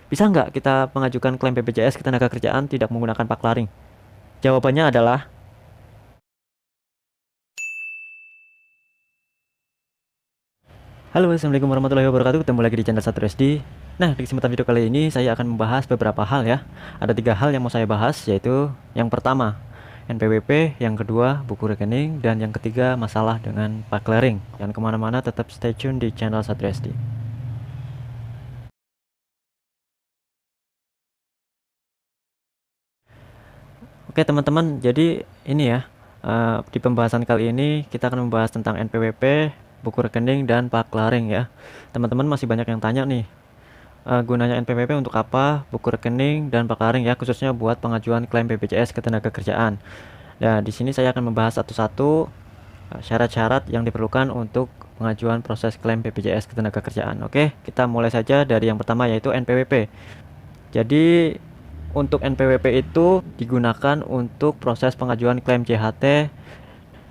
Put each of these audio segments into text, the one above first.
bisa nggak kita mengajukan klaim BPJS Ketenagakerjaan tidak menggunakan paklaring? Jawabannya adalah halo, assalamualaikum warahmatullahi wabarakatuh. Ketemu lagi di channel Satu SD. Nah, di kesempatan video kali ini saya akan membahas beberapa hal ya. Ada 3 hal yang mau saya bahas, yaitu yang pertama NPWP, yang kedua buku rekening, dan yang ketiga masalah dengan paklaring. Jangan kemana-mana, tetap stay tune di channel Satu SD. Oke teman-teman, jadi ini ya, di pembahasan kali ini kita akan membahas tentang NPWP, buku rekening, dan paklaring ya. Teman-teman masih banyak yang tanya nih, gunanya NPWP untuk apa, buku rekening, dan paklaring ya, khususnya buat pengajuan klaim BPJS Ketenagakerjaan. Nah, di sini saya akan membahas satu-satu syarat-syarat yang diperlukan untuk pengajuan proses klaim BPJS Ketenagakerjaan. Oke, kita mulai saja dari yang pertama, yaitu NPWP. Jadi untuk NPWP itu digunakan untuk proses pengajuan klaim JHT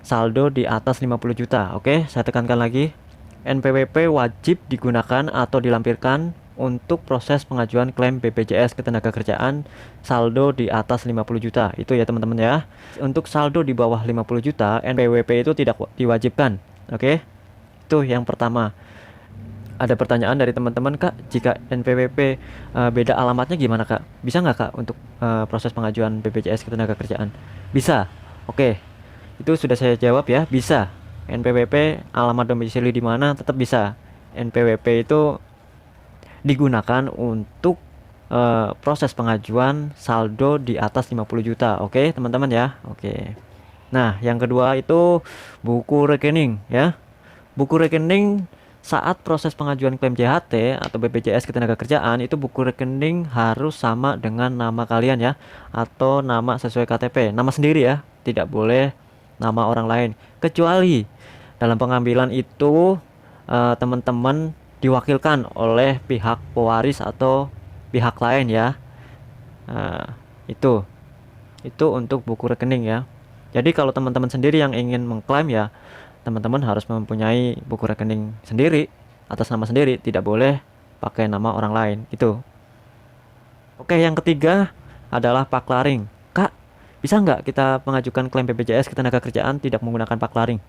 saldo di atas 50 juta. Oke, saya tekankan lagi. NPWP wajib digunakan atau dilampirkan untuk proses pengajuan klaim BPJS Ketenagakerjaan saldo di atas 50 juta. Itu ya teman-teman ya. Untuk saldo di bawah 50 juta, NPWP itu tidak diwajibkan. Oke. Itu yang pertama. Ada pertanyaan dari teman-teman, Kak, jika NPWP beda alamatnya gimana, Kak? Bisa nggak, Kak, untuk proses pengajuan BPJS Ketenagakerjaan? Bisa. Oke, itu sudah saya jawab ya, bisa. NPWP alamat domisili di mana tetap bisa. NPWP itu digunakan untuk proses pengajuan saldo di atas 50 juta. Oke, teman-teman ya. Oke. Nah, yang kedua itu buku rekening ya. Buku rekening saat proses pengajuan klaim JHT atau BPJS Ketenagakerjaan itu buku rekening harus sama dengan nama kalian ya, atau nama sesuai KTP, nama sendiri ya, tidak boleh nama orang lain. Kecuali dalam pengambilan itu teman-teman diwakilkan oleh pihak pewaris atau pihak lain ya. Nah, itu untuk buku rekening ya. Jadi kalau teman-teman sendiri yang ingin mengklaim ya, teman-teman harus mempunyai buku rekening sendiri atas nama sendiri, tidak boleh pakai nama orang lain. Itu. Oke, yang ketiga adalah paklaring. Kak, bisa nggak kita mengajukan klaim BPJS Ketenagakerjaan tidak menggunakan paklaring?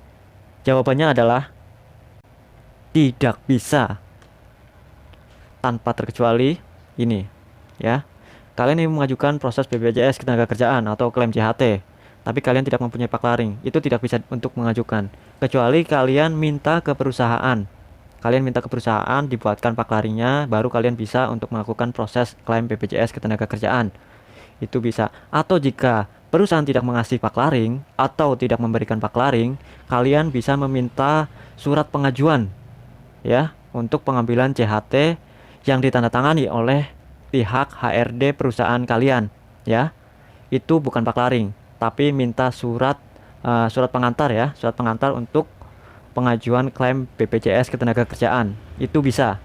Jawabannya adalah tidak bisa, tanpa terkecuali ini ya. Kalian yang mengajukan proses BPJS Ketenagakerjaan atau klaim JHT, tapi kalian tidak mempunyai paklaring, itu tidak bisa untuk mengajukan. Kecuali kalian minta ke perusahaan. Kalian minta ke perusahaan dibuatkan paklaringnya, baru kalian bisa untuk melakukan proses klaim BPJS Ketenagakerjaan. Itu bisa. Atau jika perusahaan tidak mengasih paklaring atau tidak memberikan paklaring, kalian bisa meminta surat pengajuan ya untuk pengambilan JHT yang ditandatangani oleh pihak HRD perusahaan kalian ya. Itu bukan paklaring, tapi minta surat pengantar ya, surat pengantar untuk pengajuan klaim BPJS Ketenagakerjaan. Itu bisa.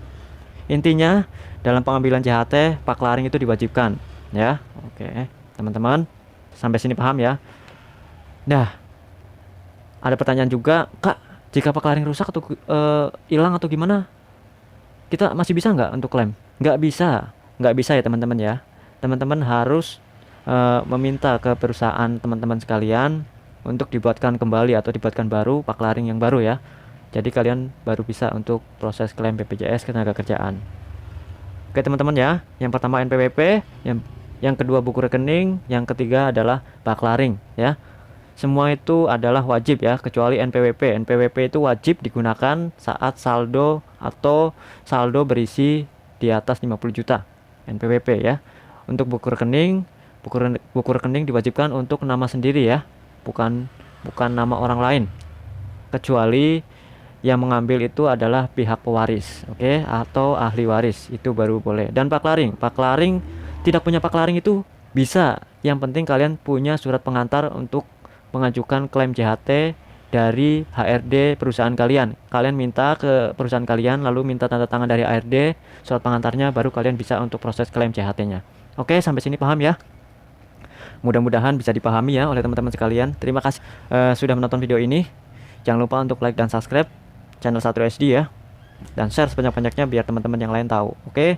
Intinya dalam pengambilan JHT paklaring itu diwajibkan ya. Oke, teman-teman, sampai sini paham ya? Nah, ada pertanyaan juga, Kak, jika paklaring rusak atau hilang atau gimana, kita masih bisa nggak untuk klaim? Nggak bisa ya teman-teman ya. Teman-teman harus meminta ke perusahaan teman-teman sekalian untuk dibuatkan kembali atau dibuatkan baru paklaring yang baru ya. Jadi kalian baru bisa untuk proses klaim BPJS Ketenagakerjaan. Oke teman-teman ya, yang pertama NPWP, yang kedua buku rekening, yang ketiga adalah paklaring ya. Semua itu adalah wajib ya, kecuali NPWP. NPWP itu wajib digunakan saat saldo atau saldo berisi di atas 50 juta NPWP ya. Untuk buku rekening, buku rekening diwajibkan untuk nama sendiri ya, bukan nama orang lain, kecuali yang mengambil itu adalah pihak pewaris, oke, atau ahli waris, itu baru boleh. Dan paklaring tidak punya paklaring itu bisa, yang penting kalian punya surat pengantar untuk mengajukan klaim JHT dari HRD perusahaan kalian. Kalian minta ke perusahaan kalian, lalu minta tanda tangan dari HRD surat pengantarnya, baru kalian bisa untuk proses klaim JHT-nya. Oke, sampai sini paham ya? Mudah-mudahan bisa dipahami ya oleh teman-teman sekalian. Terima kasih sudah menonton video ini. Jangan lupa untuk like dan subscribe channel Satu SD ya. Dan share sebanyak-banyaknya biar teman-teman yang lain tahu. Oke.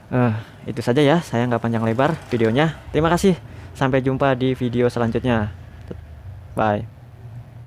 Eh, itu saja ya, saya nggak panjang lebar videonya. Terima kasih. Sampai jumpa di video selanjutnya. Bye.